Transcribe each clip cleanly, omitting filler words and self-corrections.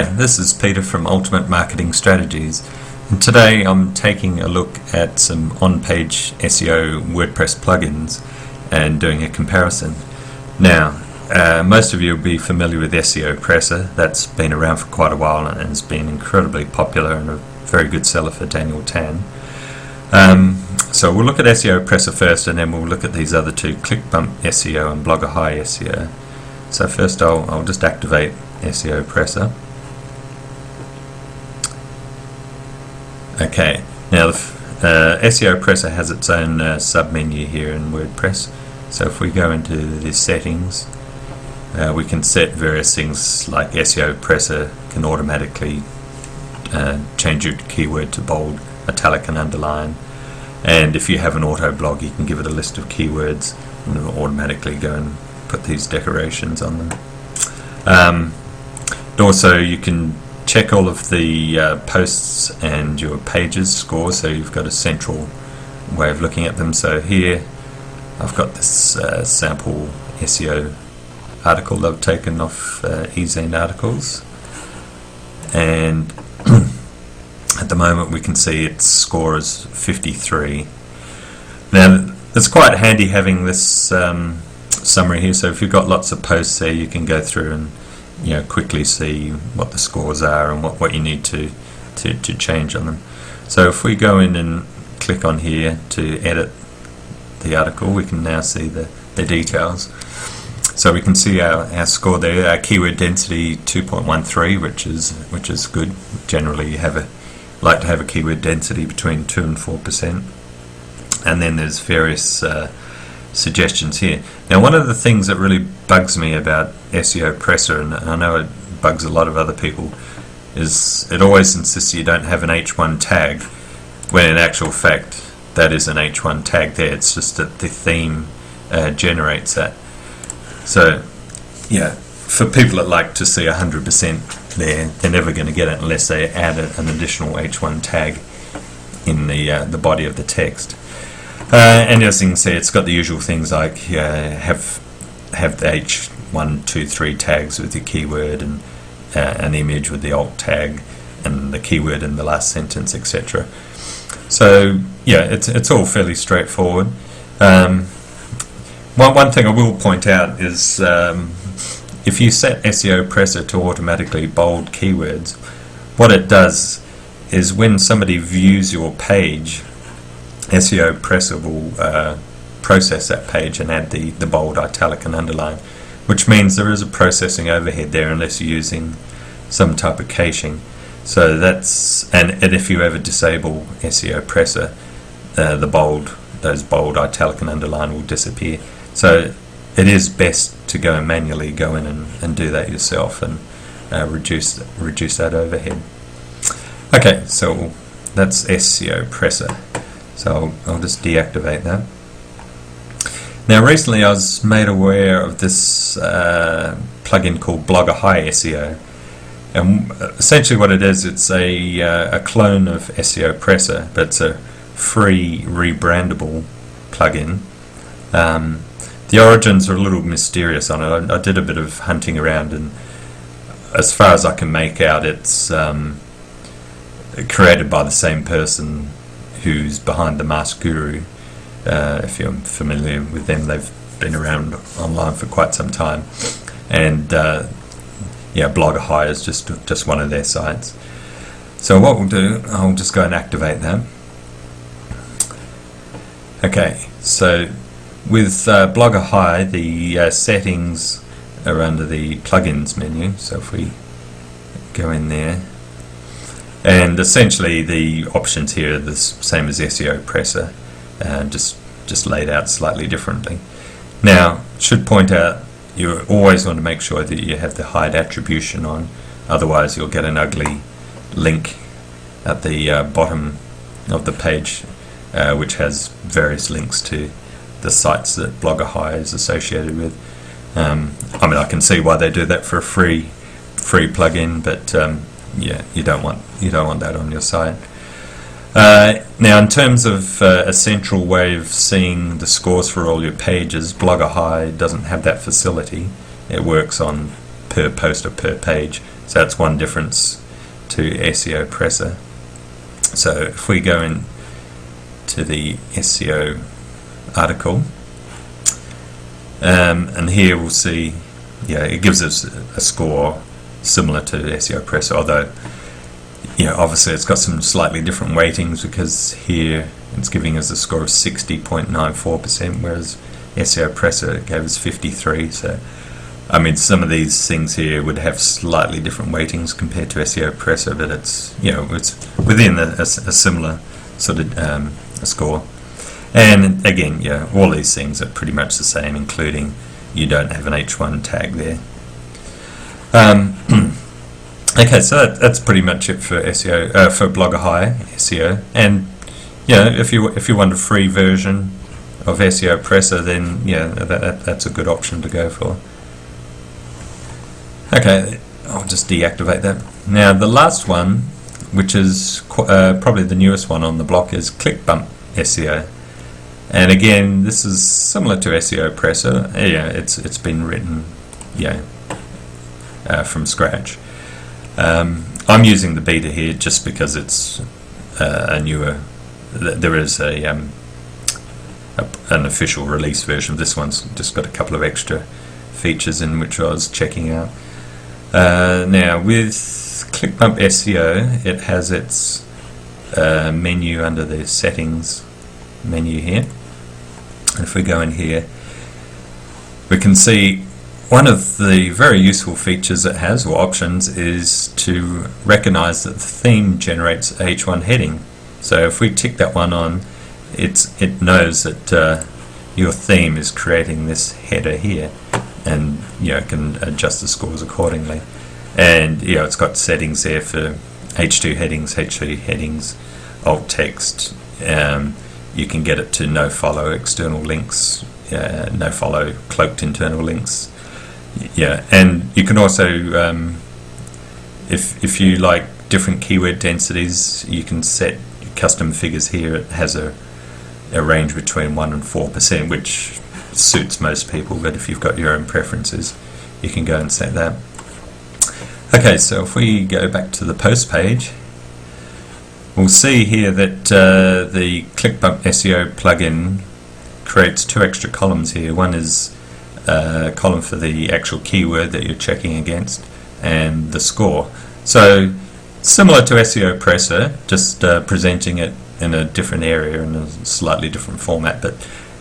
Hi, this is Peter from Ultimate Marketing Strategies, and today I'm taking a look at some on-page SEO WordPress plugins and doing a comparison. Now, most of you will be familiar with SEOPressor. That's been around for quite a while and has been incredibly popular and a very good seller for Daniel Tan. So we'll look at SEOPressor first, and then we'll look at these other two, ClickBump SEO and Blogger High SEO. So first I'll just activate SEOPressor. Okay, now the SEOPressor has its own sub-menu here in WordPress. So if we go into the settings, we can set various things like SEOPressor can automatically change your keyword to bold, italic and underline. And if you have an auto blog, you can give it a list of keywords and it will automatically go and put these decorations on them. Also, you can check all of the posts and your pages scores, so you've got a central way of looking at them. So here I've got this sample SEO article that I've taken off eZine articles, and at the moment we can see its score is 53. Now it's quite handy having this summary here, so if you've got lots of posts there, you can go through and quickly see what the scores are and what you need to change on them. So if we go in and click on here to edit the article, we can now see the details. So we can see our score there. Our keyword density 2.13, which is good. Generally you like to have a keyword density between 2 and 4%. And then there's various suggestions here. Now, one of the things that really bugs me about SEOPressor, and I know it bugs a lot of other people, is it always insists you don't have an H1 tag, when in actual fact that is an H1 tag there. It's just that the theme generates that. So yeah, for people that like to see 100% there, they're never going to get it unless they add an additional H1 tag in the body of the text. And as you can see, it's got the usual things like have the H1, 2, 3 tags with your keyword, and an image with the alt tag and the keyword in the last sentence, etc. So yeah, it's all fairly straightforward. One thing I will point out is if you set SEOPressor to automatically bold keywords, what it does is when somebody views your page, SEOPressor will process that page and add the bold, italic and underline, which means there is a processing overhead there unless you're using some type of caching. So that's, and if you ever disable SEOPressor, those bold, italic and underline will disappear. So it is best to go and manually go in and do that yourself and reduce that overhead. Okay, so that's SEOPressor. So I'll just deactivate that. Now recently I was made aware of this plugin called Blogger High SEO, and essentially what it is, it's a clone of SEOPressor, but it's a free rebrandable plugin. The origins are a little mysterious on it. I did a bit of hunting around, and as far as I can make out, it's created by the same person who's behind the Mask Guru. If you're familiar with them, they've been around online for quite some time, and yeah, Blogger High is just one of their sites. So what we'll do, I'll just go and activate that. Okay, so with Blogger High, the settings are under the plugins menu. So if we go in there, and essentially the options here are the same as SEOPressor, just laid out slightly differently. Now, should point out, you always want to make sure that you have the hide attribution on, otherwise you'll get an ugly link at the bottom of the page, which has various links to the sites that Blogger High is associated with. I mean, I can see why they do that for a free plugin, but yeah, you don't want that on your site. Now, in terms of a central way of seeing the scores for all your pages, Blogger High doesn't have that facility. It works on per post or per page. So that's one difference to SEOPressor. So if we go in to the SEO article, and here we'll see, it gives us a score similar to SEOPressor, although obviously it's got some slightly different weightings, because here it's giving us a score of 60.94%, whereas SEOPressor gave us 53. So I mean, some of these things here would have slightly different weightings compared to SEOPressor, but it's it's within a similar sort of score. And again, all these things are pretty much the same, including you don't have an H1 tag there. Okay, so that's pretty much it for SEO, for Blogger Hire SEO. And if you want a free version of SEOPressor, then that's a good option to go for. Okay, I'll just deactivate that. Now the last one, which is probably the newest one on the block, is ClickBump SEO. And again, this is similar to SEOPressor. It's been written from scratch. I'm using the beta here just because it's a newer. There is an official release version. This one's just got a couple of extra features in which I was checking out. Now with ClickBump SEO, it has its menu under the settings menu here. And if we go in here, we can see one of the very useful features it has, or options, is to recognize that the theme generates a H1 heading. So if we tick that one on, it knows that your theme is creating this header here, and can adjust the scores accordingly. And it's got settings there for H2 headings, H3 headings, alt text. You can get it to no follow external links, no follow cloaked internal links. And you can also, if you like different keyword densities, you can set custom figures here. It has a range between 1% and 4%, which suits most people, but if you've got your own preferences, you can go and set that. Okay, so if we go back to the post page, we'll see here that the ClickBump SEO plugin creates two extra columns here. One is a column for the actual keyword that you're checking against, and the score. So similar to SEOPressor, just presenting it in a different area, in a slightly different format. But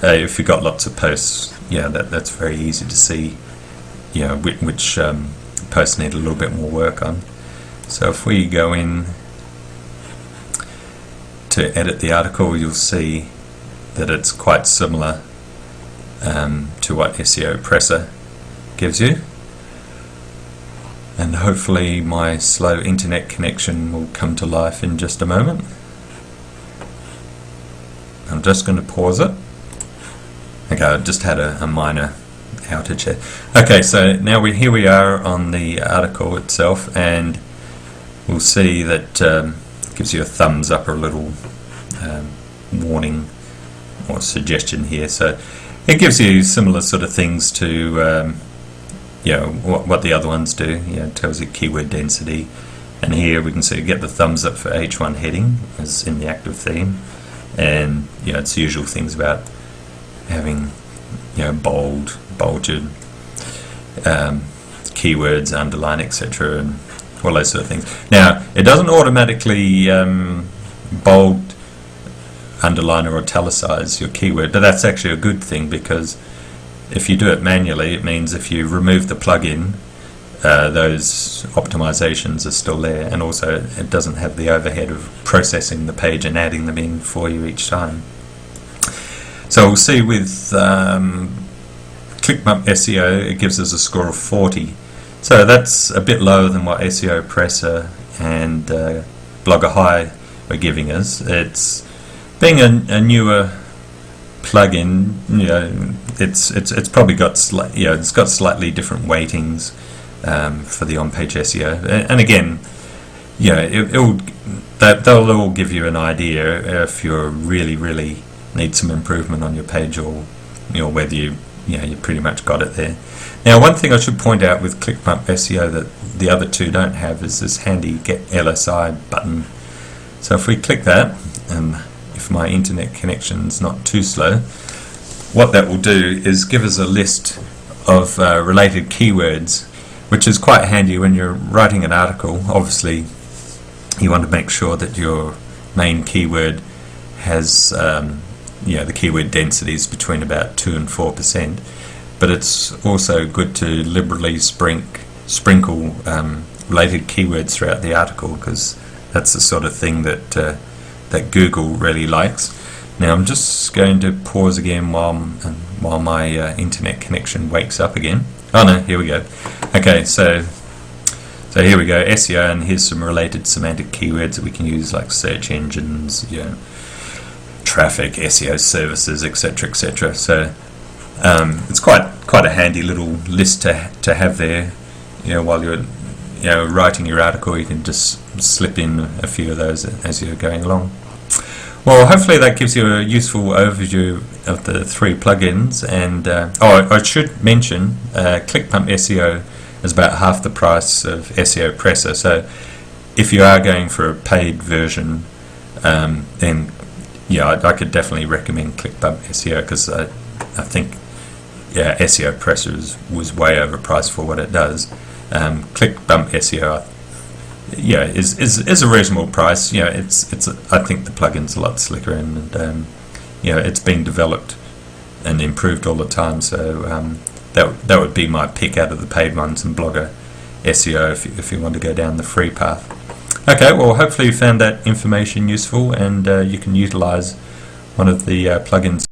if you've got lots of posts, that's very easy to see which posts need a little bit more work on. So if we go in to edit the article, you'll see that it's quite similar to what SEOPressor gives you. And hopefully my slow internet connection will come to life in just a moment. I'm just going to pause it. Okay, I just had a minor outage here. Okay, so now here we are on the article itself, and we'll see that it gives you a thumbs up or a little warning or suggestion here. So it gives you similar sort of things to what the other ones do. It tells you keyword density, and here we can see get the thumbs up for H1 heading as in the active theme, and it's the usual things about having bold, bolded keywords, underline, etc., and all those sort of things. Now it doesn't automatically bold, underline or italicize your keyword, but that's actually a good thing, because if you do it manually, it means if you remove the plugin, those optimizations are still there, and also it doesn't have the overhead of processing the page and adding them in for you each time. So we'll see with ClickBump SEO, it gives us a score of 40. So that's a bit lower than what SEOPressor and Blogger Hire were giving us. It's being a newer plugin, it's probably got it's got slightly different weightings for the on-page SEO, and again, they'll all give you an idea if you really need some improvement on your page, or whether you pretty much got it there. Now, one thing I should point out with ClickBump SEO that the other two don't have is this handy Get LSI button. So if we click that, and if my internet connection's not too slow, what that will do is give us a list of related keywords, which is quite handy when you're writing an article. Obviously, you want to make sure that your main keyword has the keyword density is between about 2 and 4%, but it's also good to liberally sprinkle related keywords throughout the article, because that's the sort of thing that Google really likes. Now I'm just going to pause again while my internet connection wakes up again. Oh no, here we go. Okay, so here we go, SEO, and here's some related semantic keywords that we can use, like search engines, traffic, SEO services, etc., etc. So it's quite a handy little list to have there. While you're writing your article, you can just slip in a few of those as you're going along. Well, hopefully that gives you a useful overview of the 3 plugins. And I should mention, ClickBump SEO is about half the price of SEOPressor. So if you are going for a paid version, then I could definitely recommend ClickBump SEO, because I think SEOPressor was way overpriced for what it does. ClickBump SEO is a reasonable price. It's I think the plugin's a lot slicker, and it's been developed and improved all the time. So that would be my pick out of the paid ones, and Blogger SEO if you want to go down the free path. Okay, well, hopefully you found that information useful, and you can utilize one of the plugins